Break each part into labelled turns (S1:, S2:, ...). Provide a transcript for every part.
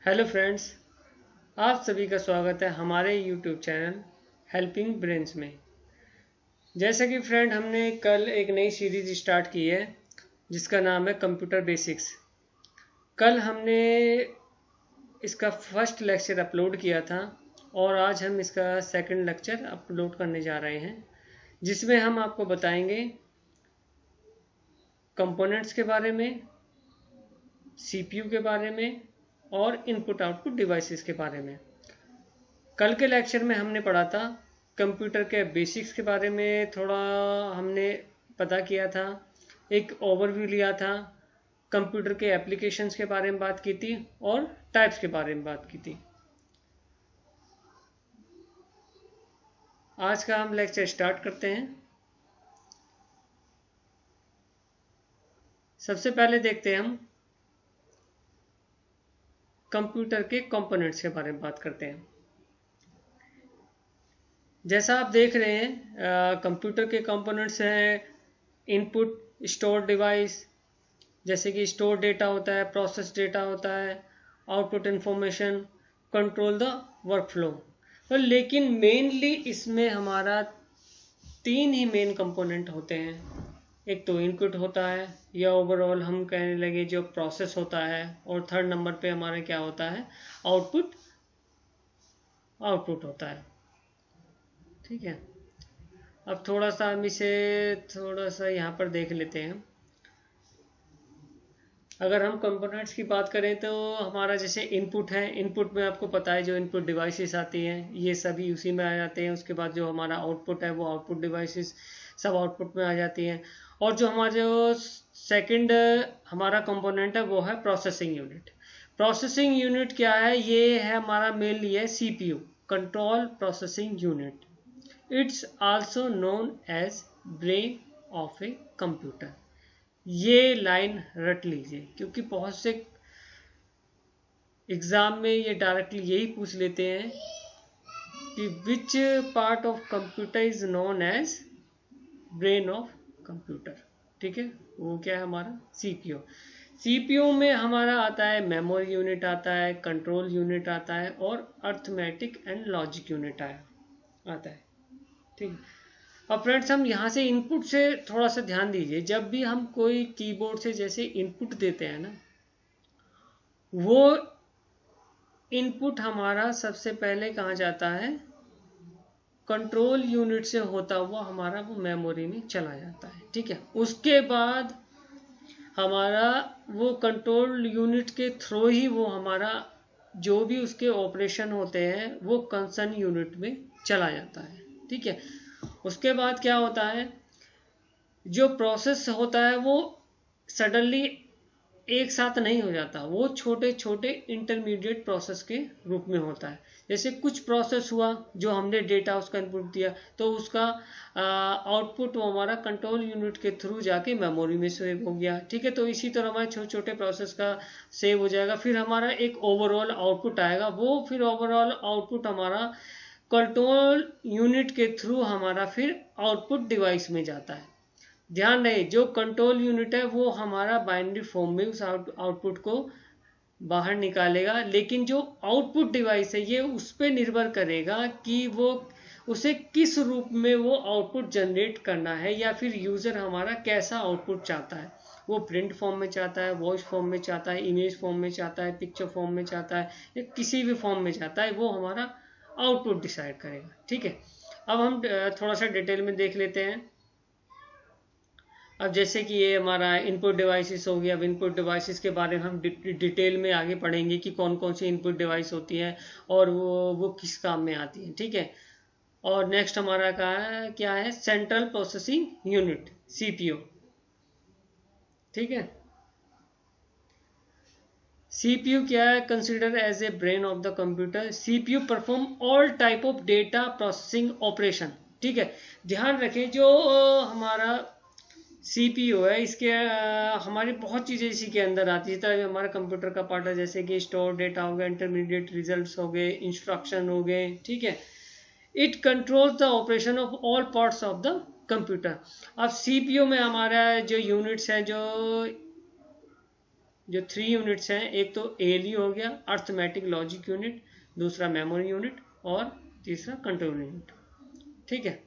S1: Hello friends, आप सभी का स्वागत है हमारे यूट्यूब चैनल हेल्पिंग ब्रेन्स में। जैसा कि फ्रेंड हमने कल एक नई सीरीज स्टार्ट की है जिसका नाम है कंप्यूटर बेसिक्स। कल हमने इसका फर्स्ट लेक्चर अपलोड किया था और आज हम इसका सेकंड लेक्चर अपलोड करने जा रहे हैं, जिसमें हम आपको बताएंगे कंपोनेंट्स के बारे में, सीपीयू के बारे में और इनपुट आउटपुट डिवाइसेस के बारे में। कल के लेक्चर में हमने पढ़ा था कंप्यूटर के बेसिक्स के बारे में, थोड़ा हमने पता किया था, एक ओवरव्यू लिया था, कंप्यूटर के एप्लीकेशंस के बारे में बात की थी और टाइप्स के बारे में बात की थी। आज का हम लेक्चर स्टार्ट करते हैं। सबसे पहले देखते हैं हम कंप्यूटर के कंपोनेंट्स के बारे में बात करते हैं। जैसा आप देख रहे हैं कंप्यूटर के कंपोनेंट्स हैं इनपुट, स्टोर डिवाइस, जैसे कि स्टोर डेटा होता है, प्रोसेस डेटा होता है, output information, control the workflow. पर लेकिन मेनली इसमें हमारा तीन ही मेन कंपोनेंट होते हैं। एक तो इनपुट होता है या ओवरऑल हम कहने लगे जो प्रोसेस होता है, और थर्ड नंबर पे हमारा क्या होता है, आउटपुट होता है। ठीक है, अब थोड़ा सा हम इसे थोड़ा सा यहाँ पर देख लेते हैं। अगर हम कंपोनेंट्स की बात करें तो हमारा जैसे इनपुट है, इनपुट में आपको पता है जो इनपुट डिवाइसेस आती हैं ये सभी उसी में आ जाते हैं। उसके बाद जो हमारा आउटपुट है वो आउटपुट डिवाइसेस सब आउटपुट में आ जाती हैं। और जो हमारा जो सेकंड हमारा कंपोनेंट है वो है प्रोसेसिंग यूनिट। प्रोसेसिंग यूनिट क्या है, ये है हमारा मेनली है CPU, control processing unit. It's also known as brain of a computer. ये लाइन रट लीजिए क्योंकि बहुत से एग्जाम में ये डायरेक्टली यही पूछ लेते हैं कि which part of computer is known as brain of computer. ठीक है, वो क्या है हमारा सीपीयू। सीपीयू में हमारा आता है मेमोरी यूनिट, आता है कंट्रोल यूनिट, आता है और अर्थमेटिक एंड लॉजिक यूनिट आता है। ठीक है, अब फ्रेंड्स हम यहाँ से इनपुट से थोड़ा सा ध्यान दीजिए। जब भी हम कोई कीबोर्ड से जैसे इनपुट देते हैं ना, वो इनपुट हमारा सबसे पहले कहाँ जाता है, कंट्रोल यूनिट से होता हुआ हमारा वो मेमोरी में चला जाता है। ठीक है, उसके बाद हमारा वो कंट्रोल यूनिट के थ्रू ही वो हमारा जो भी उसके ऑपरेशन होते हैं वो कंसर्न यूनिट में चला जाता है। ठीक है, उसके बाद क्या होता है, जो प्रोसेस होता है वो सडनली एक साथ नहीं हो जाता, वो छोटे छोटे इंटरमीडिएट प्रोसेस के रूप में होता है। जैसे कुछ प्रोसेस हुआ, जो हमने डेटा उसका इनपुट दिया तो उसका आउटपुट वो हमारा कंट्रोल यूनिट के थ्रू जाके मेमोरी में सेव हो गया। ठीक है, तो इसी तरह हमारे छोटे छोटे प्रोसेस का सेव हो जाएगा। फिर हमारा एक ओवरऑल आउटपुट आएगा, वो फिर ओवरऑल आउटपुट हमारा कंट्रोल यूनिट के थ्रू हमारा फिर आउटपुट डिवाइस में जाता है। ध्यान रहे, जो कंट्रोल यूनिट है वो हमारा बाइनरी फॉर्म में उस आउटपुट को बाहर निकालेगा, लेकिन जो आउटपुट डिवाइस है ये उस पर निर्भर करेगा कि वो उसे किस रूप में वो आउटपुट जनरेट करना है, या फिर यूजर हमारा कैसा आउटपुट चाहता है। वो प्रिंट फॉर्म में चाहता है, वॉइस फॉर्म में चाहता है, इमेज फॉर्म में चाहता है, पिक्चर फॉर्म में चाहता है, या किसी भी फॉर्म में चाहता है, वो हमारा आउटपुट डिसाइड करेगा। ठीक है, अब हम थोड़ा सा डिटेल में देख लेते हैं। अब जैसे कि ये हमारा इनपुट डिवाइसेस हो गया। अब इनपुट डिवाइसेस के बारे में हम डिटेल में आगे पढ़ेंगे कि कौन कौन सी इनपुट डिवाइस होती है और वो किस काम में आती है। ठीक है, और नेक्स्ट हमारा क्या है, सेंट्रल प्रोसेसिंग यूनिट, सीपीयू। ठीक है, सीपीयू क्या है, consider as a brain of the computer. CPU perform all type of data processing operation. ठीक है, ध्यान रखें जो हमारा सीपीयू है इसके हमारी बहुत चीज़ें इसी के अंदर आती है। इस तरह हमारे कंप्यूटर का पार्ट है, जैसे कि स्टोर डेटा हो गया, इंटरमीडिएट रिजल्ट्स हो गए, इंस्ट्रक्शन हो गए। ठीक है, it controls the operation of all parts of the computer. अब सीपीयू में हमारा जो यूनिट्स हैं, जो जो 3 यूनिट्स हैं, एक तो ALU हो गया, अर्थमेटिक लॉजिक यूनिट, दूसरा मेमोरी यूनिट और तीसरा कंट्रोल यूनिट। ठीक है,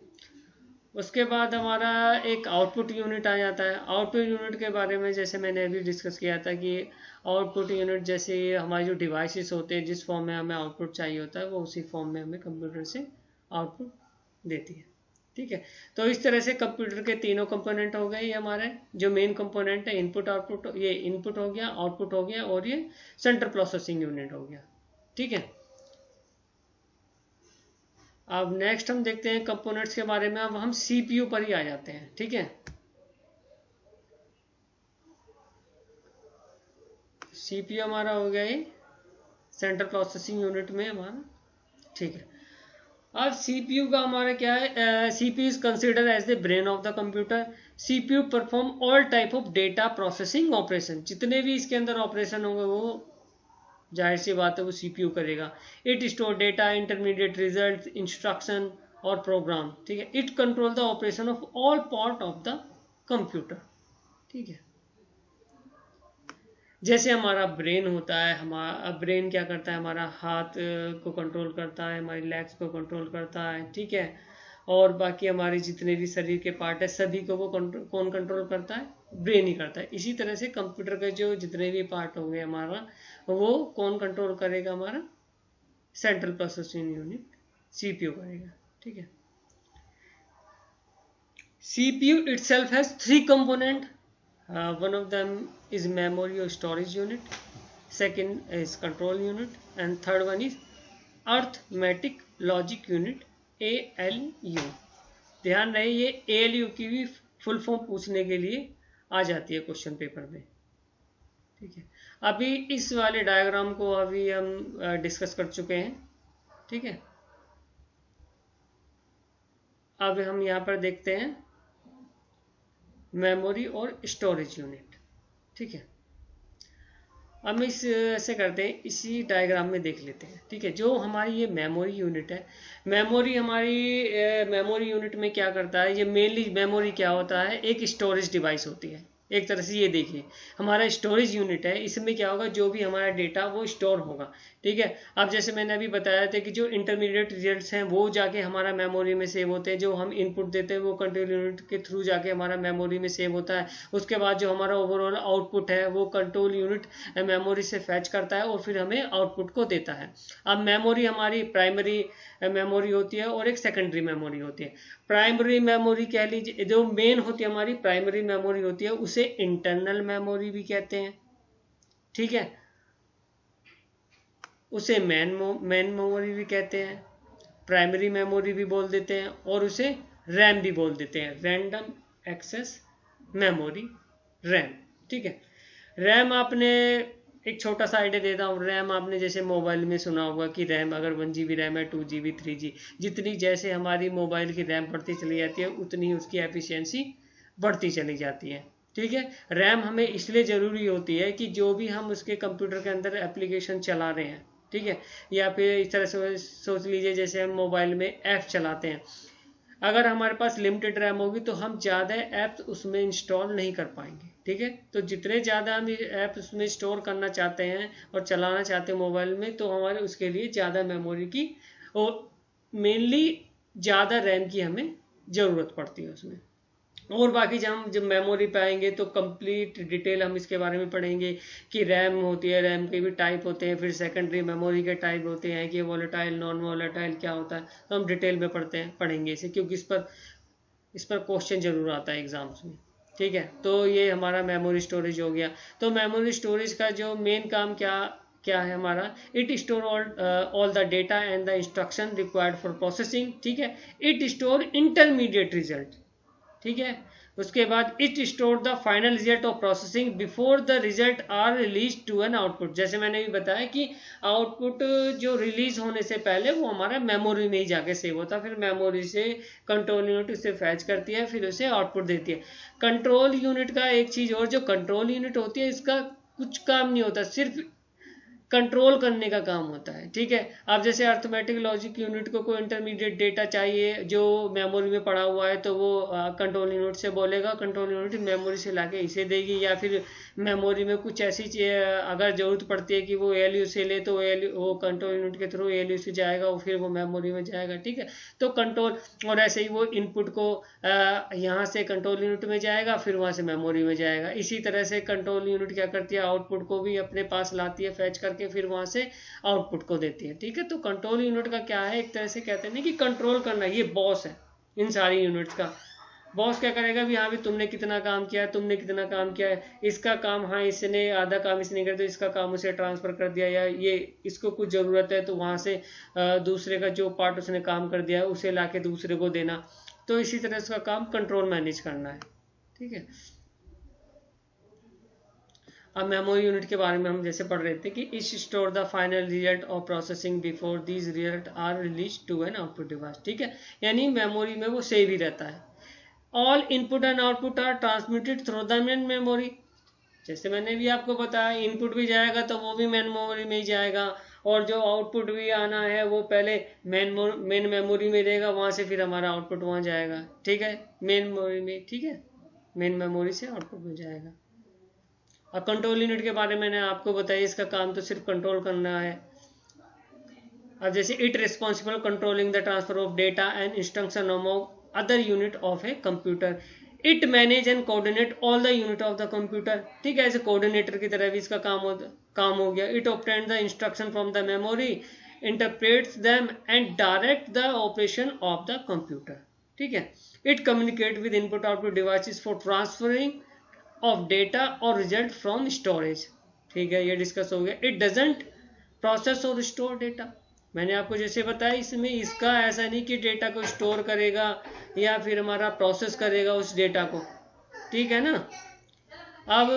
S1: उसके बाद हमारा एक आउटपुट यूनिट आ जाता है। आउटपुट यूनिट के बारे में जैसे मैंने अभी डिस्कस किया था कि आउटपुट यूनिट जैसे हमारे जो डिवाइसेस होते हैं, जिस फॉर्म में हमें आउटपुट चाहिए होता है, वो उसी फॉर्म में हमें कंप्यूटर से आउटपुट देती है। ठीक है, तो इस तरह से कंप्यूटर के तीनों कंपोनेंट हो गए। ये हमारे जो मेन कंपोनेंट है, इनपुट आउटपुट, ये इनपुट हो गया, आउटपुट हो गया, और ये सेंट्रल प्रोसेसिंग यूनिट हो गया। ठीक है, अब नेक्स्ट हम देखते हैं कंपोनेंट्स के बारे में। अब हम CPU पर ही आ जाते हैं। ठीक है, CPU हमारा हो गया ये सेंट्रल प्रोसेसिंग यूनिट में हमारा। ठीक है, अब CPU का हमारा क्या है, CPU is consider as the brain of the computer. CPU perform all type of data processing operation. जितने भी इसके अंदर ऑपरेशन होंगे वो जाहिर सी बात है वो CPU करेगा। It store data, intermediate result, instruction और प्रोग्राम। ठीक है, it control the operation of all part of the computer. ठीक है, जैसे हमारा ब्रेन होता है, हमारा ब्रेन क्या करता है, हमारा हाथ को कंट्रोल करता है, हमारी लेग्स को कंट्रोल करता है। ठीक है, और बाकी हमारे जितने भी शरीर के पार्ट है सभी को वो कौन कंट्रोल करता है, ब्रेन ही करता है। इसी तरह से कंप्यूटर के जो जितने भी पार्ट होंगे हमारा, वो कौन कंट्रोल करेगा, हमारा सेंट्रल प्रोसेसिंग यूनिट CPU करेगा। ठीक है, CPU itself has 3 component. One of them is memory or storage unit, second is control unit, and third one is arithmetic logic unit, ALU। ध्यान रहे ये ALU की भी फुल फॉर्म पूछने के लिए आ जाती है क्वेश्चन पेपर में। ठीक है, अभी इस वाले डायग्राम को अभी हम डिस्कस कर चुके हैं। ठीक है, अब हम यहाँ पर देखते हैं मेमोरी और स्टोरेज यूनिट। ठीक है, अब हम इस ऐसे करते हैं, इसी डायग्राम में देख लेते हैं। ठीक है, जो हमारी ये मेमोरी यूनिट है, मेमोरी यूनिट में क्या करता है, ये मेनली मेमोरी क्या होता है, एक स्टोरेज डिवाइस होती है। एक तरह से ये देखिए हमारा स्टोरेज यूनिट है, इसमें क्या होगा, जो भी हमारा डेटा वो स्टोर होगा। ठीक है, अब जैसे मैंने अभी बताया था कि जो इंटरमीडिएट रिजल्ट्स हैं वो जाके हमारा मेमोरी में सेव होते हैं, जो हम इनपुट देते हैं वो कंट्रोल यूनिट के थ्रू जाके हमारा मेमोरी में सेव होता है। उसके बाद जो हमारा ओवरऑल आउटपुट है वो कंट्रोल यूनिट मेमोरी से फैच करता है और फिर हमें आउटपुट को देता है। अब मेमोरी हमारी प्राइमरी मेमोरी होती है और एक सेकेंडरी मेमोरी होती है। प्राइमरी मेमोरी कह लीजिए, जो मेन होती है हमारी प्राइमरी मेमोरी होती है, उसे इंटरनल मेमोरी भी कहते हैं। ठीक है, उसे मेन मेमोरी भी कहते हैं, प्राइमरी मेमोरी भी बोल देते हैं, और उसे रैम भी बोल देते हैं, रैंडम एक्सेस मेमोरी, रैम। ठीक है, रैम आपने एक छोटा सा आइडिया देता हूँ। रैम आपने जैसे मोबाइल में सुना होगा कि रैम अगर 1 GB रैम है, 2 GB, 3 GB, जितनी जैसे हमारी मोबाइल की रैम बढ़ती चली जाती है उतनी उसकी एफिशिएंसी बढ़ती चली जाती है। ठीक है, रैम हमें इसलिए ज़रूरी होती है कि जो भी हम उसके कंप्यूटर के अंदर एप्लीकेशन चला रहे हैं, ठीक है, या फिर इस तरह से सोच लीजिए जैसे हम मोबाइल में ऐप चलाते हैं, अगर हमारे पास लिमिटेड रैम होगी तो हम ज़्यादा ऐप्स उसमें इंस्टॉल नहीं कर पाएंगे। ठीक है, तो जितने ज़्यादा हम ऐप उसमें स्टोर करना चाहते हैं और चलाना चाहते हैं मोबाइल में, तो हमारे उसके लिए ज़्यादा मेमोरी की और मेनली ज़्यादा रैम की हमें ज़रूरत पड़ती है उसमें। और बाकी जब मेमोरी पे आएंगे तो कंप्लीट डिटेल हम इसके बारे में पढ़ेंगे कि रैम होती है, रैम के भी टाइप होते हैं, फिर सेकेंडरी मेमोरी के टाइप होते हैं कि वोलेटाइल, नॉन वोलेटाइल क्या होता है, तो हम डिटेल में पढ़ेंगे इसे, क्योंकि इस पर क्वेश्चन जरूर आता है एग्जाम्स में। ठीक है, तो ये हमारा मेमोरी स्टोरेज हो गया। तो मेमोरी स्टोरेज का जो मेन काम क्या है हमारा, it store all the data and the instruction required for processing. ठीक है, इट स्टोर इंटरमीडिएट रिजल्ट। ठीक है, उसके बाद it store the final result of processing before the result are release to an output. जैसे मैंने भी बताया कि आउटपुट जो रिलीज होने से पहले वो हमारा मेमोरी में ही जाके सेव होता है, फिर मेमोरी से कंट्रोल यूनिट उसे फैच करती है, फिर उसे आउटपुट देती है। कंट्रोल यूनिट का एक चीज और, जो कंट्रोल यूनिट होती है इसका कुछ काम नहीं होता, सिर्फ कंट्रोल करने का काम होता है। ठीक है, अब जैसे अर्थमेटिक लॉजिक यूनिट को कोई इंटरमीडिएट डेटा चाहिए जो मेमोरी में पड़ा हुआ है, तो वो कंट्रोल यूनिट से बोलेगा, कंट्रोल यूनिट मेमोरी से लाके इसे देगी, या फिर मेमोरी में कुछ ऐसी अगर जरूरत पड़ती है कि वो ALU से ले, तो वो कंट्रोल यूनिट के थ्रू ALU से जाएगा, वो फिर वो मेमोरी में जाएगा। ठीक है, तो कंट्रोल, और ऐसे ही वो इनपुट को यहाँ से कंट्रोल यूनिट में जाएगा, फिर वहाँ से मेमोरी में जाएगा। इसी तरह से कंट्रोल यूनिट क्या करती है, आउटपुट को भी अपने पास लाती है फैच करके, फिर वहाँ से आउटपुट को देती है। ठीक है, तो कंट्रोल यूनिट का क्या है, एक तरह से कहते हैं कि कंट्रोल करना, ये बॉस है इन सारी यूनिट्स का। बॉस क्या करेगा भी, हाँ भी तुमने कितना काम किया है, तुमने कितना काम किया है, इसका काम, हाँ इसने आधा काम इसने कर दिया, इसका काम उसे ट्रांसफर कर दिया, या ये इसको कुछ जरूरत है तो वहां से दूसरे का जो पार्ट उसने काम कर दिया है उसे लाके दूसरे को देना। तो इसी तरह इसका काम कंट्रोल मैनेज करना है। ठीक है, अब मेमोरी यूनिट के बारे में हम जैसे पढ़ रहे थे कि इस store the final result of processing before these result are release to an output device. ठीक है, यानी मेमोरी में वो सेव ही रहता है। All input and output are transmitted through the main memory. जैसे मैंने भी आपको बताया, इनपुट भी जाएगा तो वो भी मेन मेमोरी में ही जाएगा, और जो आउटपुट भी आना है वो पहले मेन मेमोरी में देगा, वहां से फिर हमारा आउटपुट वहां जाएगा। ठीक है, मेन मेमोरी में। ठीक है, मेन मेमोरी से आउटपुट में जाएगा। अब कंट्रोल यूनिट के बारे में मैंने आपको बताया, इसका काम तो सिर्फ कंट्रोल करना है। अब जैसे it responsible controlling the transfer of data and instruction among other unit of a computer. It manage and coordinate all the unit of the computer. ठीक है, ऐसे कोऑर्डिनेटर की तरह भी इसका काम हो गया। It obtains the instruction from the memory, interprets them and direct the operation of the computer. ठीक है, it communicate with input output devices for transferring of data or result from storage. ठीक है, ये डिस्कस हो गया। It doesn't process or store data. मैंने आपको जैसे बताया, इसमें इसका ऐसा नहीं कि डेटा को स्टोर करेगा या फिर हमारा प्रोसेस करेगा उस डेटा को। ठीक है ना। अब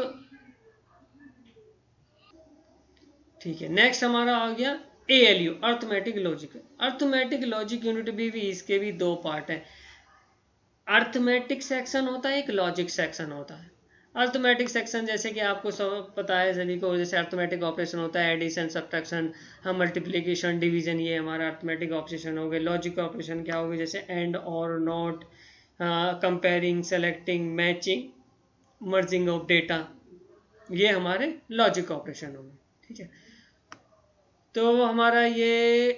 S1: ठीक है, नेक्स्ट हमारा आ गया ALU, arithmetic logic. Arithmetic logic unit भी इसके भी दो पार्ट हैं। अर्थमेटिक सेक्शन होता है, एक लॉजिक सेक्शन होता है। अर्थमेटिक सेक्शन जैसे कि आपको सब पता है सभी को, जैसे अर्थमेटिक ऑपरेशन होता है, एडिशन, सब्ट्रैक्शन, मल्टीप्लिकेशन, डिवीजन, ये हमारा अर्थमेटिक ऑपरेशन हो गए। लॉजिक ऑपरेशन क्या होगी, जैसे एंड, और, not, comparing, selecting, matching, merging of data, ये हमारे लॉजिक ऑपरेशन होंगे। ठीक है, तो हमारा ये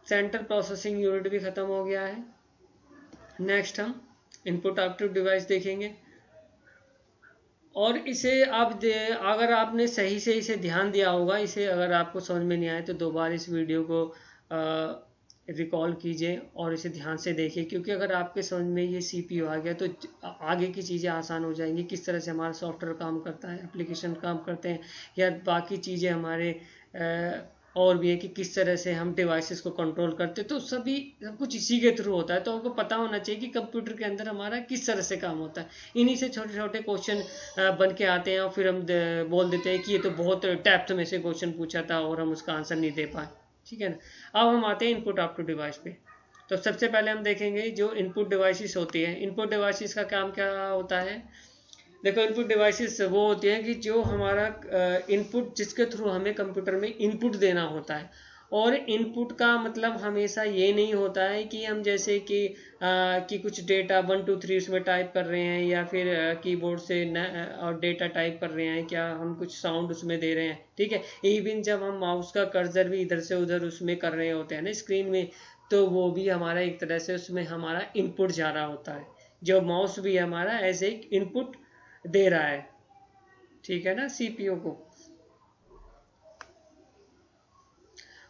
S1: सेंट्रल प्रोसेसिंग यूनिट भी खत्म हो गया है। नेक्स्ट हम इनपुट आउटपुट डिवाइस देखेंगे, और इसे आप अगर आपने सही से इसे ध्यान दिया होगा, इसे अगर आपको समझ में नहीं आए तो दोबारा इस वीडियो को रिकॉल कीजिए और इसे ध्यान से देखिए, क्योंकि अगर आपके समझ में ये CPU आ गया तो आगे की चीज़ें आसान हो जाएंगी। किस तरह से हमारा सॉफ्टवेयर काम करता है, एप्लीकेशन काम करते हैं, या बाकी चीज़ें हमारे और भी है कि किस तरह से हम डिवाइसेस को कंट्रोल करते हैं, तो सब कुछ इसी के थ्रू होता है। तो आपको पता होना चाहिए कि कंप्यूटर के अंदर हमारा किस तरह से काम होता है। इन्हीं से छोटे छोटे क्वेश्चन बन के आते हैं, और फिर हम बोल देते हैं कि ये तो बहुत डेप्थ में से क्वेश्चन पूछा था और हम उसका आंसर नहीं दे पाए। ठीक है ना। अब हम आते हैं इनपुट आउटपुट डिवाइस पे। तो सबसे पहले हम देखेंगे जो इनपुट डिवाइसेस होती है। इनपुट डिवाइसेस का काम क्या होता है, देखो, इनपुट डिवाइसेस वो होती हैं कि जो हमारा इनपुट, जिसके थ्रू हमें कंप्यूटर में इनपुट देना होता है। और इनपुट का मतलब हमेशा ये नहीं होता है कि हम जैसे कि कुछ डेटा 1 2 3 उसमें टाइप कर रहे हैं, या फिर कीबोर्ड से और डेटा टाइप कर रहे हैं, क्या हम कुछ साउंड उसमें दे रहे हैं। ठीक है, इवन जब हम माउस का कर्सर भी इधर से उधर उसमें कर रहे होते हैं ना स्क्रीन में, तो वो भी हमारा एक तरह से उसमें हमारा इनपुट जा रहा होता है। जो माउस भी हमारा ऐसे एक इनपुट दे रहा है। ठीक है ना, CPU को।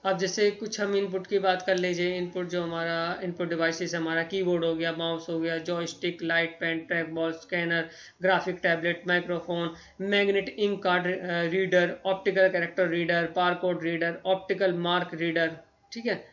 S1: अब जैसे कुछ हम इनपुट की बात कर लीजिए। इनपुट जो हमारा इनपुट डिवाइसेस, हमारा कीबोर्ड हो गया, माउस हो गया, joystick, light pen, track ball, scanner, graphic tablet, microphone, magnet ink card reader, optical character reader, barcode reader, optical mark reader. ठीक है,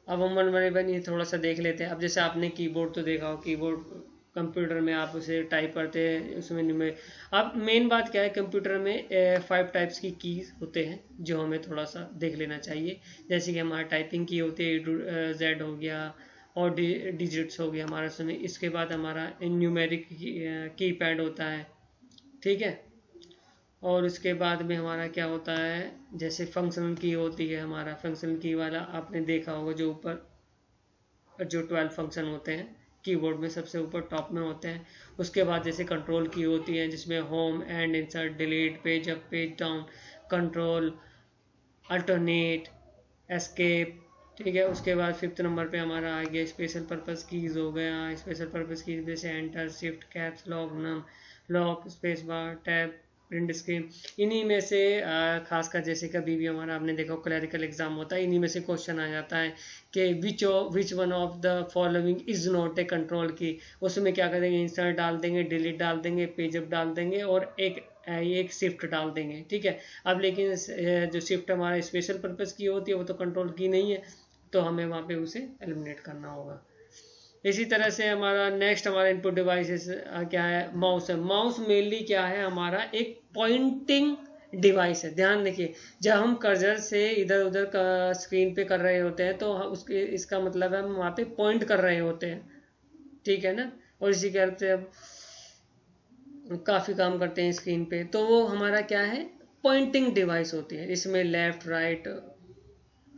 S1: अब हम वन बाय वन ये थोड़ा सा देख लेते हैं। अब जैसे आपने कीबोर्ड तो देखा हो, कीबोर्ड कंप्यूटर में आप उसे टाइप करते हैं, उसमें में अब मेन बात क्या है, कंप्यूटर में 5 टाइप्स की कीज होते हैं जो हमें थोड़ा सा देख लेना चाहिए। जैसे कि हमारा टाइपिंग की होती है, Z हो गया, और डिजिट्स हो गया हमारा उसमें। इसके बाद हमारा न्यूमेरिक कीपैड होता है, ठीक है। और उसके बाद में हमारा क्या होता है, जैसे फंक्शनल की होती है, हमारा फंक्शनल की वाला आपने देखा होगा, जो ऊपर जो 12 फंक्शन होते हैं कीबोर्ड में सबसे ऊपर टॉप में होते हैं। उसके बाद जैसे कंट्रोल की होती है, जिसमें home, and, insert, delete, page up, page down, control, alternate, escape, ठीक है। उसके बाद 5th नंबर पे हमारा आ गया स्पेशल पर्पस कीज हो गया। स्पेशल पर्पस कीज जैसे enter, shift, caps lock, num lock, space bar, tab, print screen. इन्हीं में से खासकर जैसे कभी भी हमारा आपने देखा क्लरिकल एग्जाम होता है, इन्हीं में से क्वेश्चन आ जाता है कि which one of the following is not a control की। उसमें क्या करेंगे, इंसर्ट डाल देंगे, डिलीट डाल देंगे, पेज अप डाल देंगे और एक शिफ्ट डाल देंगे, ठीक है। अब लेकिन जो शिफ्ट हमारा स्पेशल पर्पस की होती है वो तो कंट्रोल की नहीं है, तो हमें वहाँ पे उसे एलिमिनेट करना होगा। इसी तरह से हमारा नेक्स्ट हमारा इनपुट डिवाइसेस क्या है, माउस है। माउस मेनली क्या है, हमारा एक पॉइंटिंग डिवाइस है। ध्यान देखिए, जब हम कर्सर से इधर उधर का स्क्रीन पे कर रहे होते हैं तो उसके इसका मतलब है हम वहाँ पे पॉइंट कर रहे होते हैं, ठीक है ना। और इसी के हेल्प से अब काफ़ी काम करते हैं स्क्रीन पे, तो वो हमारा क्या है, पॉइंटिंग डिवाइस होती है। इसमें लेफ्ट राइट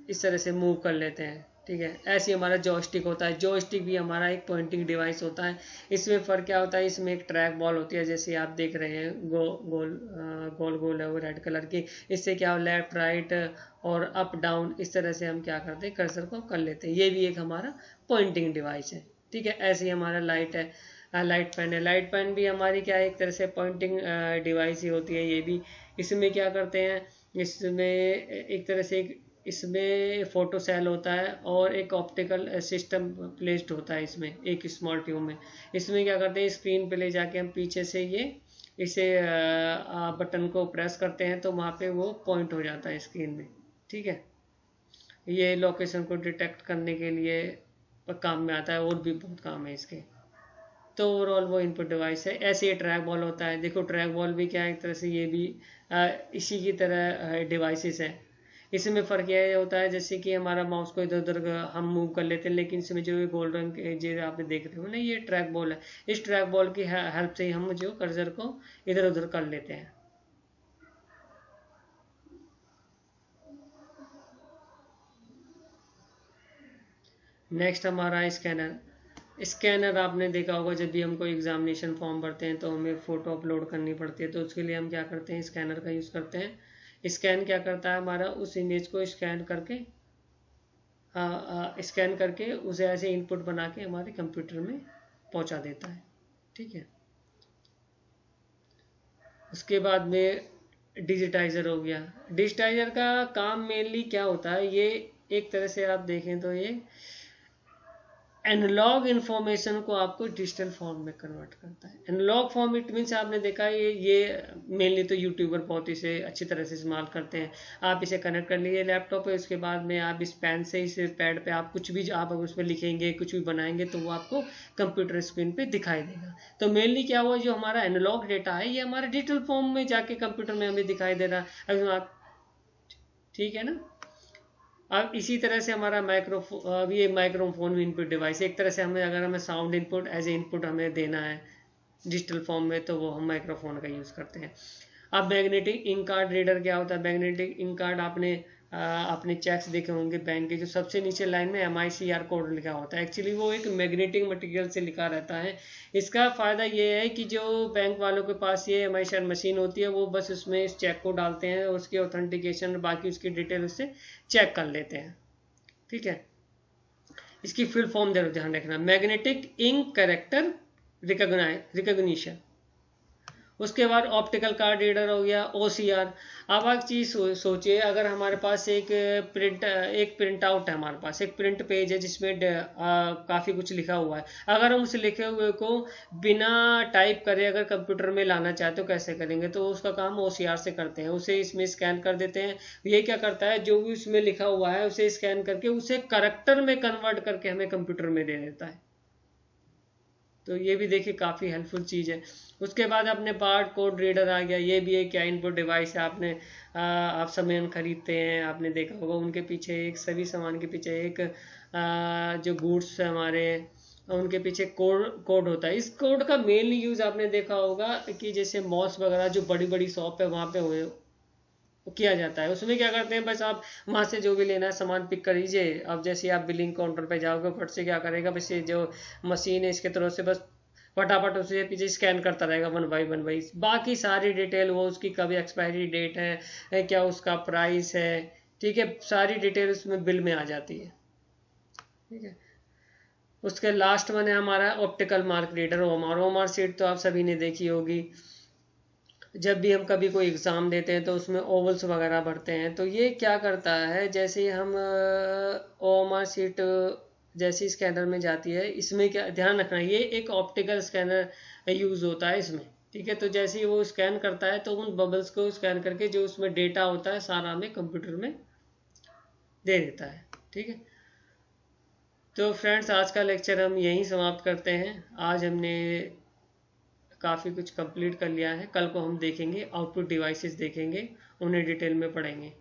S1: इस तरह से मूव कर लेते हैं, ठीक है। ऐसे हमारा जॉयस्टिक होता है, जॉयस्टिक भी हमारा एक पॉइंटिंग डिवाइस होता है। इसमें फ़र्क क्या होता है, इसमें एक ट्रैक बॉल होती है, जैसे आप देख रहे हैं गोल गोल है वो रेड कलर की। इससे क्या हो, लेफ्ट राइट और अप डाउन इस तरह से हम क्या करते हैं, कर्सर को कर लेते हैं। ये भी एक हमारा पॉइंटिंग डिवाइस है, ठीक है। ऐसे ही हमारा लाइट है, लाइट पेन है। लाइट पेन भी हमारी क्या है, एक तरह से पॉइंटिंग डिवाइस ही होती है ये भी। इसमें क्या करते हैं, इसमें एक तरह से इसमें फोटो सेल होता है और एक ऑप्टिकल सिस्टम प्लेस्ड होता है इसमें, एक स्मॉल ट्यूब में। इसमें क्या करते हैं, स्क्रीन पे ले जाके हम पीछे से इसे बटन को प्रेस करते हैं तो वहाँ पे वो पॉइंट हो जाता है स्क्रीन में, ठीक है। ये लोकेशन को डिटेक्ट करने के लिए काम में आता है, और भी बहुत काम है इसके। तो ओवरऑल वो इनपुट डिवाइस है। ऐसे ही ट्रैक बॉल होता है, देखो ट्रैक बॉल भी क्या है, एक तरह से ये भी इसी की तरह डिवाइसेस है। इसमें फ़र्क यह होता है जैसे कि हमारा माउस को इधर उधर हम मूव कर लेते हैं, लेकिन इसमें जो गोल्डन जो आप देख रहे हो ना, ये ट्रैक बॉल है। इस ट्रैक बॉल की हेल्प से ही हम जो कर्सर को इधर उधर कर लेते हैं। नेक्स्ट हमारा स्कैनर। स्कैनर आपने देखा होगा, जब भी हम कोई एग्जामिनेशन फॉर्म भरते हैं तो हमें फ़ोटो अपलोड करनी पड़ती है, तो उसके लिए हम क्या करते हैं, स्कैनर का यूज़ करते हैं। स्कैन क्या करता है, हमारा उस इमेज को स्कैन करके उसे ऐसे इनपुट बना के हमारे कंप्यूटर में पहुंचा देता है, ठीक है। उसके बाद में डिजिटाइज़र हो गया। डिजिटाइज़र का काम मेनली क्या होता है, ये एक तरह से आप देखें तो ये एनालॉग इन्फॉर्मेशन को आपको डिजिटल फॉर्म में कन्वर्ट करता है। एनालॉग फॉर्म इट मीन्स आपने देखा ये मेनली तो यूट्यूबर बहुत इसे अच्छी तरह से इस्तेमाल करते हैं। आप इसे कनेक्ट कर लीजिए लैपटॉप पे, उसके बाद में आप इस पेन से, इस पैड पे आप कुछ भी आप अगर उस पर लिखेंगे, कुछ भी बनाएंगे तो वो आपको कंप्यूटर स्क्रीन पे दिखाई देगा। तो मेनली क्या हुआ, जो हमारा एनालॉग डेटा है ये हमारे डिजिटल फॉर्म में जाके कंप्यूटर में हमें दिखाई दे रहा है। अभी आप ठीक है ना। अब इसी तरह से हमारा अब ये माइक्रोफोन इनपुट डिवाइस, एक तरह से हमें अगर हमें sound input as a input हमें देना है डिजिटल फॉर्म में, तो वो हम माइक्रोफोन का यूज़ करते हैं। अब मैग्नेटिक इंक कार्ड रीडर क्या होता है, मैग्नेटिक इंक कार्ड आपने चेक्स देखे होंगे बैंक के, जो सबसे नीचे लाइन में MICR कोड लिखा होता है, एक्चुअली वो एक मैग्नेटिक मटेरियल से लिखा रहता है। इसका फ़ायदा ये है कि जो बैंक वालों के पास ये MICR मशीन होती है, वो बस उसमें इस चेक को डालते हैं, उसकी ऑथेंटिकेशन बाकी उसकी डिटेल उससे चेक कर लेते हैं, ठीक है। इसकी फुल फॉर्म जरूर ध्यान रखना, मैग्नेटिक इंक कैरेक्टर रिकॉग्निशन। उसके बाद ऑप्टिकल कार्ड रीडर हो गया, OCR। अब एक चीज़ सोचिए, अगर हमारे पास एक प्रिंट आउट है, हमारे पास एक प्रिंट पेज है जिसमें काफ़ी कुछ लिखा हुआ है। अगर हम उस लिखे हुए को बिना टाइप करे अगर कंप्यूटर में लाना चाहते हो कैसे करेंगे, तो उसका काम OCR से करते हैं। उसे इसमें स्कैन कर देते हैं। ये क्या करता है, जो भी उसमें लिखा हुआ है उसे स्कैन करके उसे करैक्टर में कन्वर्ट करके हमें कंप्यूटर में दे देता है। तो ये भी देखिए काफ़ी हेल्पफुल चीज़ है। उसके बाद अपने बार कोड रीडर आ गया, ये भी एक क्या इनपुट डिवाइस है। आप सामान खरीदते हैं, आपने देखा होगा उनके पीछे एक, सभी सामान के पीछे एक जो गुड्स हमारे उनके पीछे कोड होता है। इस कोड का मेनली यूज आपने देखा होगा कि जैसे मॉल्स वगैरह जो बड़ी बड़ी शॉप है वहाँ पे हुए किया जाता है। उसमें क्या करते हैं, बस आप वहाँ से जो भी लेना है सामान पिक कर लीजिए। अब जैसे आप बिलिंग काउंटर पे जाओगे, फट से क्या करेगा, बस ये जो मशीन है इसके तरफ से बस फटाफट उसे पीछे स्कैन करता रहेगा वन बाई बाकी सारी डिटेल, वो उसकी कभी एक्सपायरी डेट है क्या उसका प्राइस है, ठीक है, सारी डिटेल उसमें बिल में आ जाती है। ठीक है, उसके लास्ट में है हमारा optical mark reader OMR. OMR sheet तो आप सभी ने देखी होगी। जब भी हम कभी कोई एग्ज़ाम देते हैं तो उसमें ओवल्स वगैरह भरते हैं, तो ये क्या करता है, जैसे हम ओएमआर सीट जैसी स्कैनर में जाती है, इसमें क्या ध्यान रखना, ये एक ऑप्टिकल स्कैनर यूज़ होता है इसमें। ठीक है, तो जैसे ही वो स्कैन करता है तो उन बबल्स को स्कैन करके जो उसमें डेटा होता है सारा हमें कंप्यूटर में दे देता है। ठीक है, तो फ्रेंड्स आज का लेक्चर हम यहीं समाप्त करते हैं। आज हमने काफ़ी कुछ कंप्लीट कर लिया है। कल को हम देखेंगे आउटपुट डिवाइसेस, देखेंगे उन्हें डिटेल में पढ़ेंगे।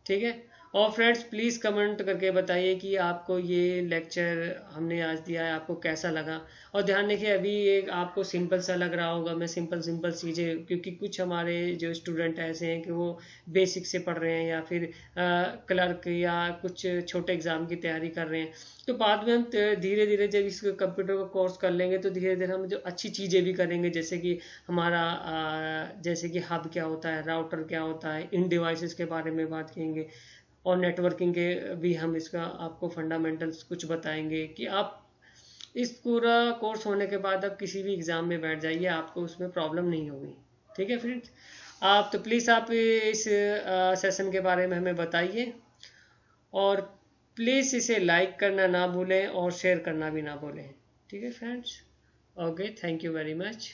S1: ठीक है, और फ्रेंड्स प्लीज़ कमेंट करके बताइए कि आपको ये लेक्चर हमने आज दिया है आपको कैसा लगा। और ध्यान रखिए अभी ये आपको सिंपल सा लग रहा होगा, मैं सिंपल चीज़ें, क्योंकि कुछ हमारे जो स्टूडेंट ऐसे हैं कि वो बेसिक से पढ़ रहे हैं या फिर क्लर्क या कुछ छोटे एग्ज़ाम की तैयारी कर रहे हैं, तो बाद में हम धीरे धीरे जब इस कंप्यूटर का कोर्स कर लेंगे तो धीरे धीरे हम जो अच्छी चीज़ें भी करेंगे, जैसे कि हमारा जैसे कि हब क्या होता है, राउटर क्या होता है, इन डिवाइसेस के बारे में बात करेंगे, और नेटवर्किंग के भी हम इसका आपको फंडामेंटल्स कुछ बताएंगे कि आप इस पूरा कोर्स होने के बाद आप किसी भी एग्ज़ाम में बैठ जाइए, आपको उसमें प्रॉब्लम नहीं होगी। ठीक है फ्रेंड्स, आप तो प्लीज़ आप इस सेशन के बारे में हमें बताइए, और प्लीज़ इसे लाइक करना ना भूलें और शेयर करना भी ना भूलें। ठीक है friends, okay, thank you very much.